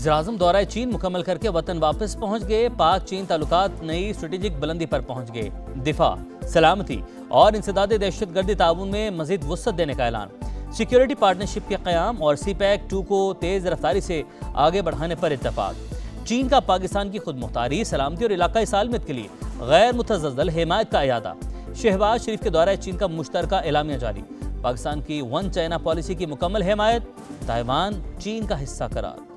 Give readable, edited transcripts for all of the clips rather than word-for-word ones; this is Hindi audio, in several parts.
वज़ीर-ए-आज़म दौरा चीन मुकम्मल करके वतन वापस पहुंच गए। पाक चीन ताल्लुकात नई स्ट्रेटेजिक बुलंदी पर पहुंच गए। दिफा, सलामती और इंसदाद दहशतगर्दी ताउन में मजीद वुसअत देने का ऐलान। सिक्योरिटी पार्टनरशिप के क़याम और CPEC 2 को तेज़ रफ्तारी से आगे बढ़ाने पर इत्तफाक। चीन का पाकिस्तान की खुद मुख्तारी, सलामती और इलाकाई सालमियत के लिए गैर मुतज़ल्ज़ल हिमायत का इरादा। शहबाज शरीफ के दौरा चीन का मुश्तरका एलामिया जारी। पाकिस्तान की वन चाइना पॉलिसी की मुकम्मल हिमायत। ताइवान चीन का हिस्सा करार।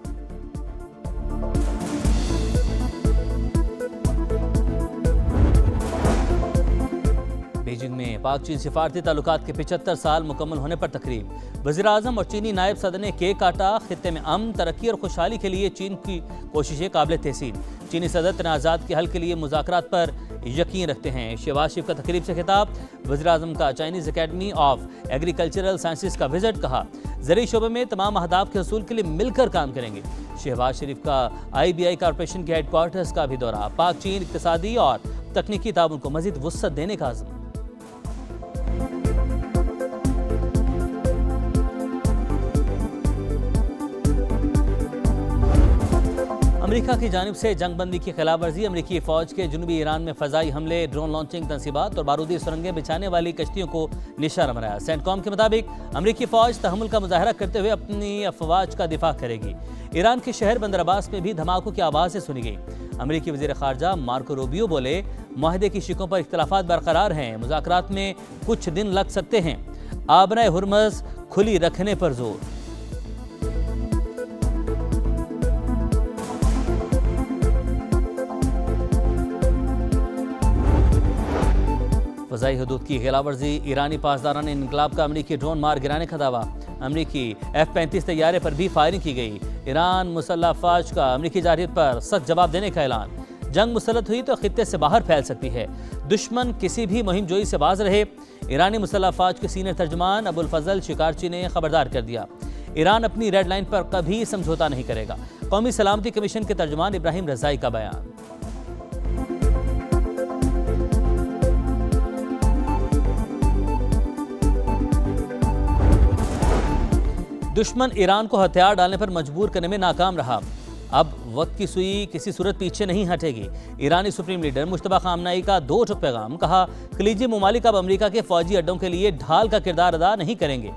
बीजिंग में पाक चीन सिफारती ताल्लुकात के 75 साल मुकम्मल होने पर तकरीब। वज़ीर-ए-आज़म और चीनी नायब सदर ने केक काटा। खित्ते में अमन, तरक्की और खुशहाली के लिए चीन की कोशिशें काबिल तहसीन। चीनी सदर तनाज़ात के हल के लिए मुज़ाकरात पर यकीन रखते हैं। शहबाज शरीफ का तकरीब से खिताब। वज़ीर-ए-आज़म का Chinese academy of agricultural sciences का विजिट। कहा ज़रूरी शोबे में तमाम अहदाफ के हसूल के लिए मिलकर काम करेंगे। शहबाज शरीफ का IBI कॉरपोरेशन के हेडक्वार्टर्स का भी दौरा। पाक चीन इक़्तिसादी और तकनीकी ताउन को मज़ीद वुसअत देने का अज़्म। अमेरिका की जानिब से जंगबंदी की खिलाफवर्जी। अमेरिकी फ़ौज के जनूबी ईरान में फ़ज़ाई हमले, ड्रोन लॉन्चिंग तनसीबात और बारूदी सुरंगें बिछाने वाली कश्तियों को निशाना बनाया। सेंटकॉम के मुताबिक अमेरिकी फ़ौज तहम्मुल का मुजाहरा करते हुए अपनी अफवाज का दिफा करेगी। ईरान के शहर बंदर अब्बास में भी धमाकों की आवाज़ें सुनी गई। अमेरिकी वज़ीर ख़ारजा मार्को रूबियो बोले, मुआहदे की शिकों पर इख्तलाफात बरकरार हैं, मुज़ाकरात में कुछ दिन लग सकते हैं। आबना हुर्मज़ खुली रखने पर जोर। फ़ज़ाई हदूद की खिलाफवर्जी। ईरानी पासदारान इनकलाब का अमरीकी ड्रोन मार गिराने का दावा। अमरीकी F-35 तैयारे पर भी फायरिंग की गई। ईरान मुसल्लह अफ़वाज का अमरीकी जारहियत पर सख्त जवाब देने का ऐलान। जंग मुसल्लत हुई तो खित्ते से बाहर फैल सकती है, दुश्मन किसी भी मुहिम जोई से बाज रहे। ईरानी मुसल्लह अफ़वाज के सीनियर तर्जुमान अबुल फजल शिकारची ने खबरदार कर दिया, ईरान अपनी रेड लाइन पर कभी समझौता नहीं करेगा। कौमी सलामती कमीशन के तर्जुमान इब्राहिम रज़ाई का बयान। दुश्मन ईरान को हथियार डालने पर मजबूर करने में नाकाम रहा। अब वक्त की सुई किसी सूरत पीछे नहीं हटेगी। ईरानी सुप्रीम लीडर मुश्तबा खामनाई का दो टुक पैगाम। कहा, खलीजी ममालिक अब अमेरिका के फौजी अड्डों के लिए ढाल का किरदार अदा नहीं करेंगे।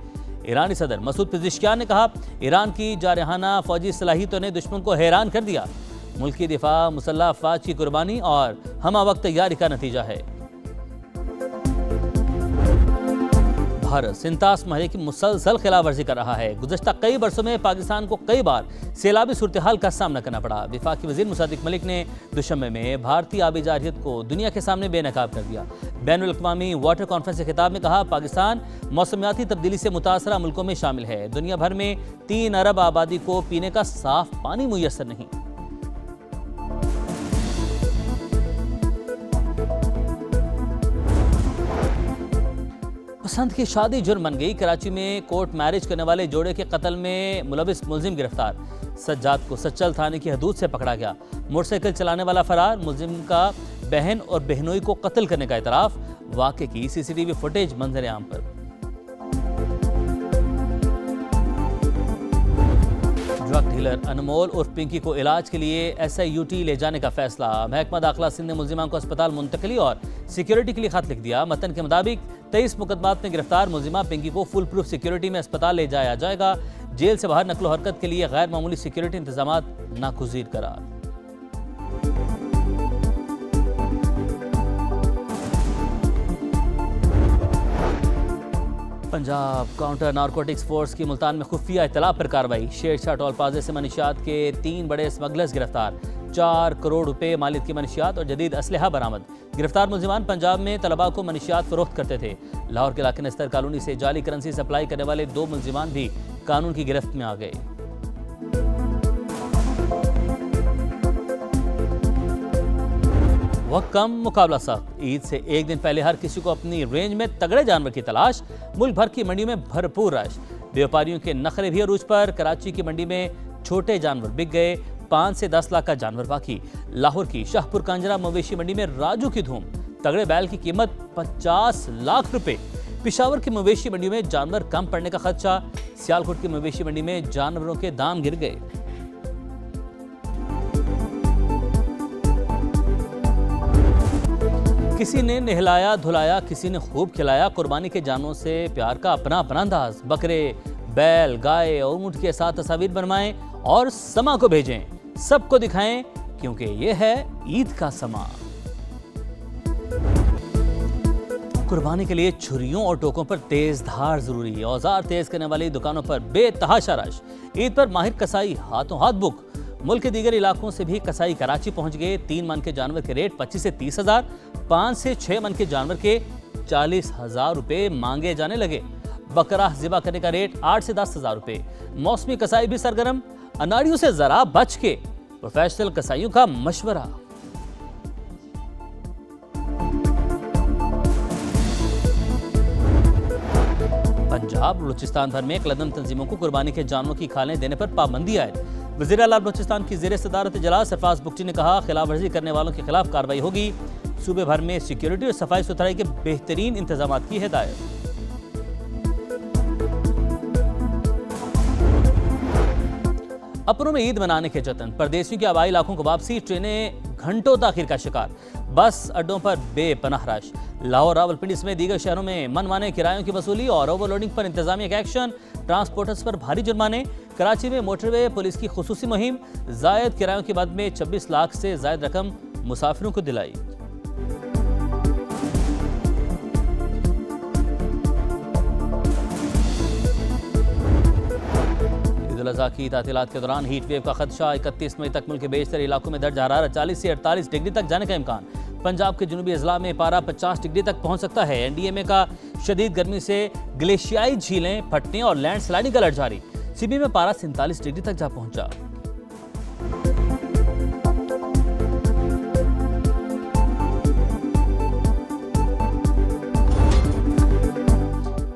ईरानी सदर मसूद पेज़ेश्कियान ने कहा, ईरान की जारहाना फौजी सलाहियतों ने दुश्मन को हैरान कर दिया। मुल्क की दिफा मुसल्लह अफ़वाज की कुर्बानी और हमा वक्त तैयारी का नतीजा है। भारत सिंतास माहे की मुसलसल खिलाफवर्जी कर रहा है। गुज़श्ता कई बरसों में पाकिस्तान को कई बार सैलाबी सूरत हाल का सामना करना पड़ा। वफाकी वज़ीर मुसादिक मलिक ने दुशंबे में भारतीय आबी जारहियत को दुनिया के सामने बेनकाब कर दिया। बैनुल अक़वामी वाटर कॉन्फ्रेंस के खिताब में कहा, पाकिस्तान मौसमियाती तब्दीली से मुतासरा मुल्कों में शामिल है। दुनिया भर में 3 अरब आबादी को पीने का साफ पानी मुयस्सर नहीं। पसंद की शादी जुर्म बन गई। कराची में कोर्ट मैरिज करने वाले जोड़े के कत्ल में मुलविस मुलजिम गिरफ्तार। सज्जाद को सच्चल थाने की हदूद से पकड़ा गया। मोटरसाइकिल चलाने वाला फरार। मुलजिम का बहन और बहनोई को कत्ल करने का इतराफ। वाक़े की CCTV फुटेज मंजर आम पर। ड्रग डीलर अनमोल उर्फ पिंकी को इलाज के लिए SIUT ले जाने का फैसला। महकमा दाखिला सिंध ने मुलजिमा को अस्पताल मुंतकली और सिक्योरिटी के लिए खत लिख दिया। मतन के मुताबिक 23 मुकदमात में गिरफ्तार मुलजिमा पिंकी को फुल प्रूफ सिक्योरिटी में अस्पताल ले जाया जाएगा। जेल से बाहर नकलो हरकत के लिए गैर मामूली सिक्योरिटी इंतजामात नागुज़ीर करार। पंजाब काउंटर नारकोटिक्स फोर्स की मुल्तान में खुफिया इत्तला पर कार्रवाई। शेरशाह टोल प्लाजा से मनीशियात के 3 बड़े स्मगलर्स गिरफ्तार। 4 करोड़ रुपए मालियत की मनीशियात और जदीद असलहा बरामद। गिरफ्तार मुलजिमान पंजाब में तलबा को मनीशियात फरोख्त करते थे। लाहौर के इलाके नस्तर कॉलोनी से जाली करेंसी सप्लाई करने वाले 2 मुलजिमान भी कानून की गिरफ्त में आ गए। वह कम मुकाबला सख्त। ईद से एक दिन पहले हर किसी को अपनी रेंज में तगड़े जानवर की तलाश। मुल्क भर की मंडियों में भरपूर रश। व्यापारियों के नखरे भी अरूज पर। कराची की मंडी में छोटे जानवर बिक गए। 5 से 10 लाख का जानवर बाकी। लाहौर की शाहपुर कांजरा मवेशी मंडी में राजू की धूम। तगड़े बैल की कीमत 50 लाख रुपए। पिशावर की मवेशी मंडियों में जानवर कम पड़ने का खदशा। सियालकोट की मवेशी मंडी में जानवरों के दाम गिर गए। किसी ने नहलाया धुलाया, किसी ने खूब खिलाया। कुर्बानी के जानवरों से प्यार का अपना अपना अंदाज। बकरे, बैल, गाय और ऊंट के साथ तस्वीर बनवाएं और समा को भेजें, सबको दिखाएं, क्योंकि ये है ईद का समा। कुर्बानी के लिए छुरियों और टोकों पर तेज धार जरूरी है। औजार तेज करने वाली दुकानों पर बेतहाशा रश। ईद पर माहिर कसाई हाथों हाथ बुक। मुल्क के दीगर इलाकों से भी कसाई कराची पहुंच गए। 3 मन के जानवर के रेट 25 से 30 हजार, 5 से 6 मन के जानवर के 40 हजार रुपए मांगे जाने लगे। बकरा ज़िबा करने का रेट 8 से 10 हजार रुपए। मौसमी कसाई भी सरगर्म। अनाड़ियों से जरा बच के, प्रोफेशनल कसाईयों का मशवरा। पंजाब बलूचिस्तान भर में कलदम तंजीमों को कुर्बानी के जानवरों की खालें देने पर पाबंदी आयद। वज़ीर आला बलूचिस्तान की ज़ेर सदारत इजलास सरफराज बुगटी ने कहा, खिलाफ वर्जी करने वालों के खिलाफ कार्रवाई होगी। सूबे भर में सिक्योरिटी और सफाई सुथराई के बेहतरीन इंतजाम की हिदायत। अपनों में ईद मनाने के जतन। परदेशियों के आबाई इलाकों को वापसी। ट्रेनें घंटों ताखिर का शिकार। बस अड्डों पर बेपनाह रश। लाहौर, रावलपिंडी समेत दीगर शहरों में मनमाने किरायों की वसूली और ओवरलोडिंग पर इंतजामिया का एक्शन। ट्रांसपोर्टर्स पर भारी जुर्माने। कराची में मोटरवे पुलिस की खुसूसी मुहिम। जायद किरायों की मद में 26 लाख से जायद रकम मुसाफिरों को दिलाई। ईद उल अज़हा की तातीलात के दौरान हीट वेव का खदशा। 31 मई तक मुल्क के बेशतर इलाकों में दर्ज हरारत 40 से 48 डिग्री तक जाने का इम्कान। पंजाब के जुनूबी अजला में पारा 50 डिग्री तक पहुंच सकता है। एनडीएमए का शदीद गर्मी से ग्लेशियाई झीलें फटने और लैंड स्लाइडिंग का अलर्ट जारी। सीबी में पारा 47 डिग्री तक जा पहुंचा।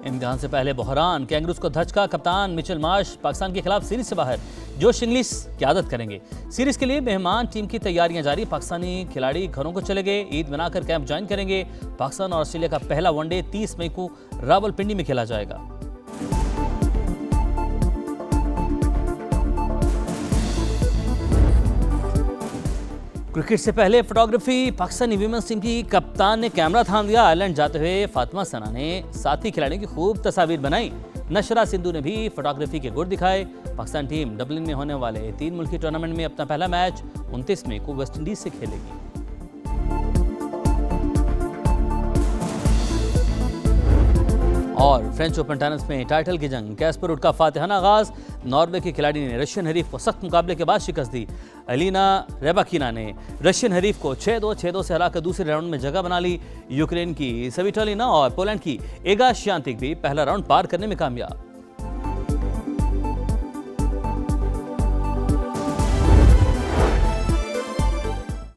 इम्तिहान से पहले बहरान। कैंगरूज को धचका। कप्तान मिचेल मार्श पाकिस्तान के खिलाफ सीरीज से बाहर। जोश इंग्लिश क़यादत करेंगे। सीरीज के लिए मेहमान टीम की तैयारियां जारी। पाकिस्तानी खिलाड़ी घरों को चले गए। ईद मनाकर कैंप ज्वाइन करेंगे। पाकिस्तान और ऑस्ट्रेलिया का पहला वनडे 30 मई को रावलपिंडी में खेला जाएगा। क्रिकेट से पहले फोटोग्राफी। पाकिस्तानी वीमेंस टीम की कप्तान ने कैमरा थाम दिया। आयरलैंड जाते हुए फातिमा सना ने साथी खिलाड़ियों की खूब तस्वीर बनाई। नशरा सिंधु ने भी फोटोग्राफी के गुर दिखाए। पाकिस्तान टीम डबलिन में होने वाले 3 मुल्की टूर्नामेंट में अपना पहला मैच 29 मई को वेस्टइंडीज से खेलेगी। और फ्रेंच ओपन टेनिस में टाइटल की जंग। कैस्पर रुड का फातिहाना आगाज। नॉर्वे के खिलाड़ी ने रशियन हरीफ को सख्त मुकाबले के बाद शिकस्त दी। एलिना रेबाकिना ने रशियन हरीफ को 6-2, 6-2 से हराकर दूसरे राउंड में जगह बना ली। यूक्रेन की सविटोलिना और पोलैंड की एगा श्यान्तिक भी पहला राउंड पार करने में कामयाब।